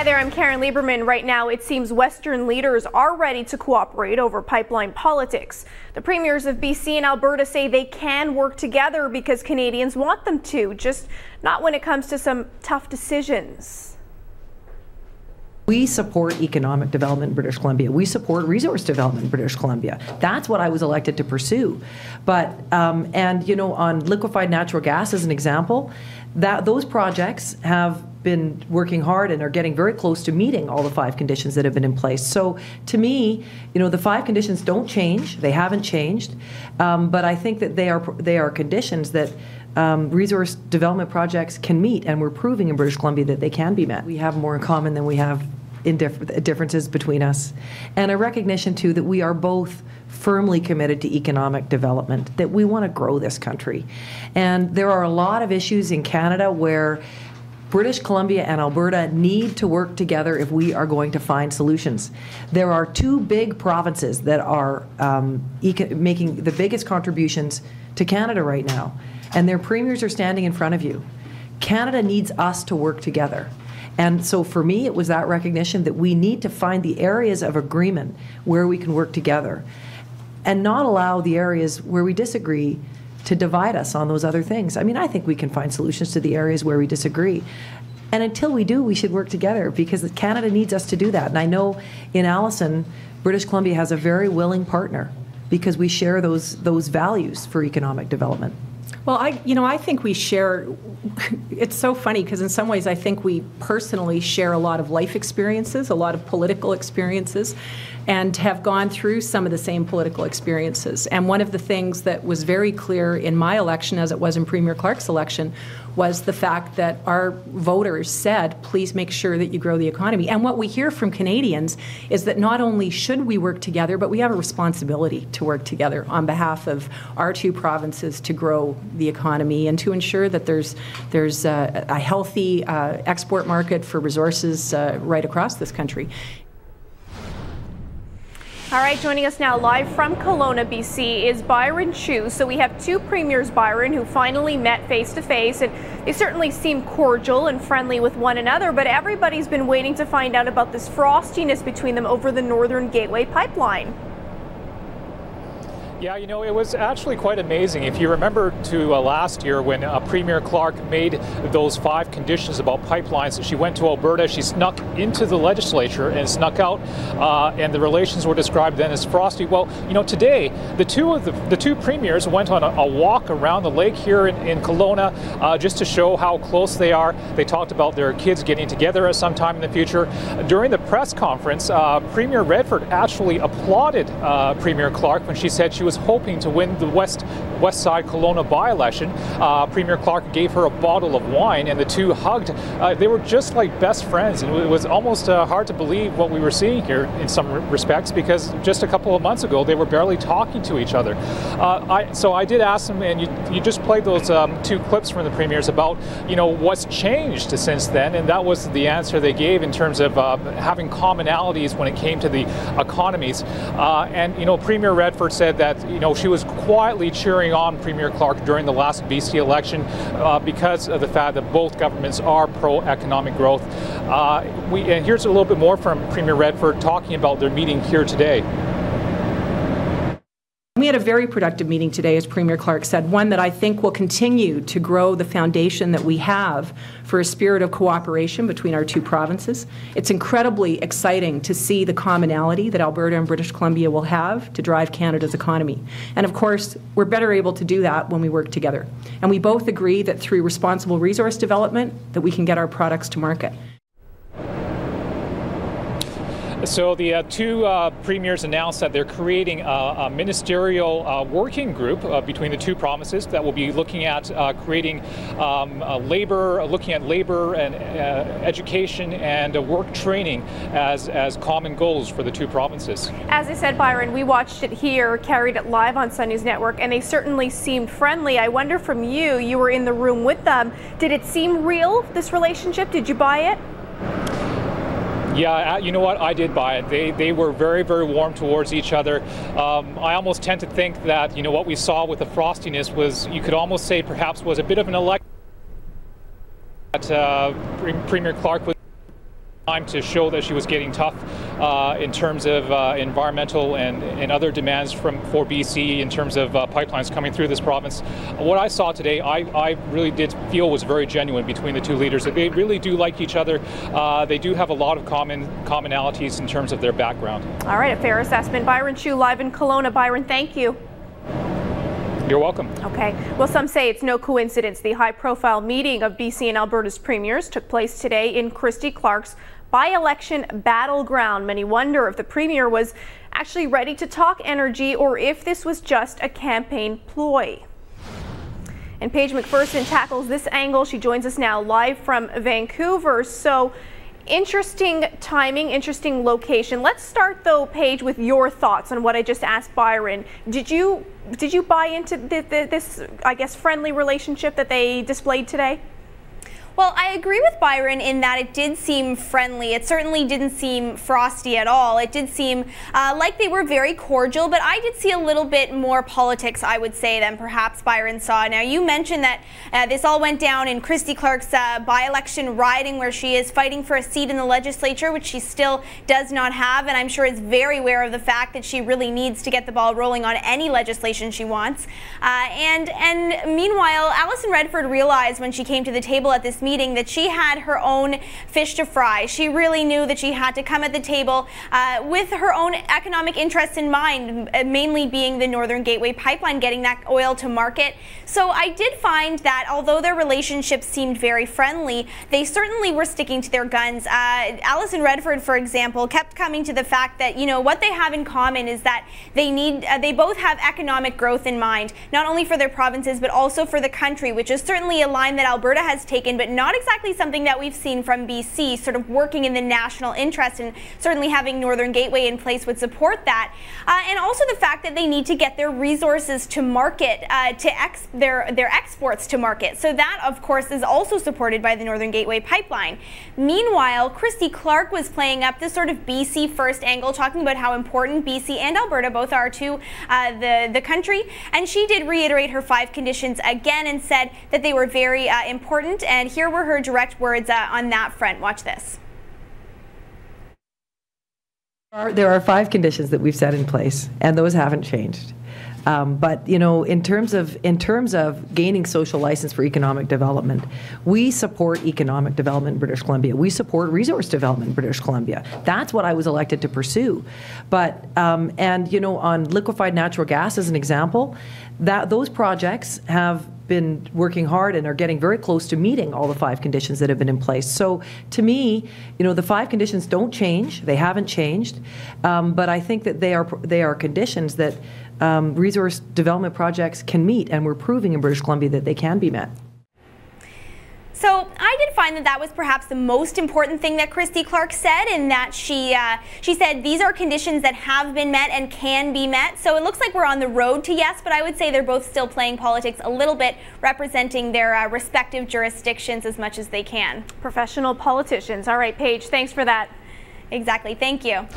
there, I'm Karen Lieberman. Right now, it seems Western leaders are ready to cooperate over pipeline politics. The premiers of BC and Alberta say they can work together because Canadians want them to, just not when it comes to some tough decisions. We support economic development in British Columbia. We support resource development in British Columbia. That's what I was elected to pursue. But, and you know, on liquefied natural gas as an example, those projects have been working hard and are getting very close to meeting all the 5 conditions that have been in place. So to me, you know, the 5 conditions don't change. They haven't changed. But I think that they are conditions that resource development projects can meet, and we're proving in British Columbia that they can be met. We have more in common than we have differences between us, and a recognition too that we are both firmly committed to economic development, that we want to grow this country. And there are a lot of issues in Canada where British Columbia and Alberta need to work together if we are going to find solutions. There are 2 big provinces that are making the biggest contributions to Canada right now, and their premiers are standing in front of you. Canada needs us to work together. And so for me, it was that recognition that we need to find the areas of agreement where we can work together and not allow the areas where we disagree to divide us on those other things. I mean, I think we can find solutions to the areas where we disagree. And until we do, we should work together because Canada needs us to do that. And I know in Alison, British Columbia has a very willing partner because we share those values for economic development. Well, I think we share, it's so funny because in some ways I think we personally share a lot of life experiences, a lot of political experiences, and have gone through some of the same political experiences. And one of the things that was very clear in my election, as it was in Premier Clark's election, was the fact that our voters said, please make sure that you grow the economy. And what we hear from Canadians is that not only should we work together, but we have a responsibility to work together on behalf of our 2 provinces to grow the economy and to ensure that there's a healthy export market for resources right across this country. All right, joining us now live from Kelowna, BC, is Byron Chu. So we have 2 premiers, Byron, who finally met face-to-face, and they certainly seem cordial and friendly with one another, but everybody's been waiting to find out about this frostiness between them over the Northern Gateway pipeline. Yeah, you know, it was actually quite amazing. If you remember to last year when Premier Clark made those 5 conditions about pipelines, she went to Alberta, she snuck into the legislature and snuck out, and the relations were described then as frosty. Well, you know, today, the two premiers went on a walk around the lake here in Kelowna just to show how close they are. They talked about their kids getting together at some time in the future. During the press conference, Premier Redford actually applauded Premier Clark when she said she was hoping to win the West Side Kelowna by-election. Premier Clark gave her a bottle of wine and the 2 hugged. They were just like best friends, and it was almost hard to believe what we were seeing here in some respects, because just a couple of months ago they were barely talking to each other. So I did ask them, and you just played those 2 clips from the premiers about, you know, what's changed since then, and that was the answer they gave in terms of having commonalities when it came to the economies. And you know, Premier Redford said that, you know, she was quietly cheering on Premier Clark during the last BC election because of the fact that both governments are pro-economic growth. And here's a little bit more from Premier Redford talking about their meeting here today. We had a very productive meeting today, as Premier Clark said, one that I think will continue to grow the foundation that we have for a spirit of cooperation between our 2 provinces. It's incredibly exciting to see the commonality that Alberta and British Columbia will have to drive Canada's economy. And of course, we're better able to do that when we work together. And we both agree that through responsible resource development, that we can get our products to market. So the 2 premiers announced that they're creating a ministerial working group between the 2 provinces that will be looking at creating labor and education and work training as common goals for the 2 provinces. As I said, Byron, we watched it here, carried it live on Sun News Network, and they certainly seemed friendly. I wonder from you, you were in the room with them, did it seem real, this relationship? Did you buy it? Yeah, you know what? I did buy it. They were very, very warm towards each other. I almost tend to think that, you know, what we saw with the frostiness was, you could almost say perhaps was a bit of an election that Premier Clark was time to show that she was getting tough in terms of environmental and other demands for BC in terms of pipelines coming through this province. What I saw today, I really did feel was very genuine between the two leaders. They really do like each other. They do have a lot of commonalities in terms of their background. All right, a fair assessment. Byron Chu live in Kelowna. Byron, thank you. You're welcome. Okay. Well, some say it's no coincidence the high-profile meeting of BC and Alberta's premiers took place today in Christy Clark's by-election battleground. Many wonder if the premier was actually ready to talk energy or if this was just a campaign ploy. And Paige McPherson tackles this angle. She joins us now live from Vancouver. So, interesting timing, interesting location. Let's start though, Paige, with your thoughts on what I just asked Byron. Did you buy into this, I guess, friendly relationship that they displayed today? Well, I agree with Byron in that it did seem friendly. It certainly didn't seem frosty at all. It did seem like they were very cordial, but I did see a little bit more politics, I would say, than perhaps Byron saw. Now, you mentioned that this all went down in Christy Clark's by-election riding, where she is fighting for a seat in the legislature, which she still does not have, and I'm sure is very aware of the fact that she really needs to get the ball rolling on any legislation she wants. And meanwhile, Alison Redford realized when she came to the table at this meeting that she had her own fish to fry. She really knew that she had to come at the table with her own economic interests in mind, mainly being the Northern Gateway pipeline, getting that oil to market. So I did find that although their relationship seemed very friendly, they certainly were sticking to their guns. Alison Redford, for example, kept coming to the fact that, you know, what they have in common is that they both have economic growth in mind, not only for their provinces but also for the country, which is certainly a line that Alberta has taken, but not exactly something that we've seen from BC, sort of working in the national interest, and certainly having Northern Gateway in place would support that. And also the fact that they need to get their resources to market, their exports to market. So that, of course, is also supported by the Northern Gateway pipeline. Meanwhile, Christy Clark was playing up this sort of BC first angle, talking about how important BC and Alberta both are to the country. And she did reiterate her 5 conditions again and said that they were very important. And here were her direct words on that front. Watch this. There are 5 conditions that we've set in place, and those haven't changed. But you know, in terms of gaining social license for economic development, we support economic development in British Columbia. We support resource development in British Columbia. That's what I was elected to pursue. But and you know, on liquefied natural gas as an example, those projects have been working hard and are getting very close to meeting all the 5 conditions that have been in place. So to me, you know, the 5 conditions don't change. They haven't changed. But I think that they are conditions that resource development projects can meet, and we're proving in British Columbia that they can be met. So I did find that was perhaps the most important thing that Christy Clark said, in that she said these are conditions that have been met and can be met. So it looks like we're on the road to yes, but I would say they're both still playing politics a little bit, representing their respective jurisdictions as much as they can. Professional politicians. All right, Paige, thanks for that. Exactly. Thank you.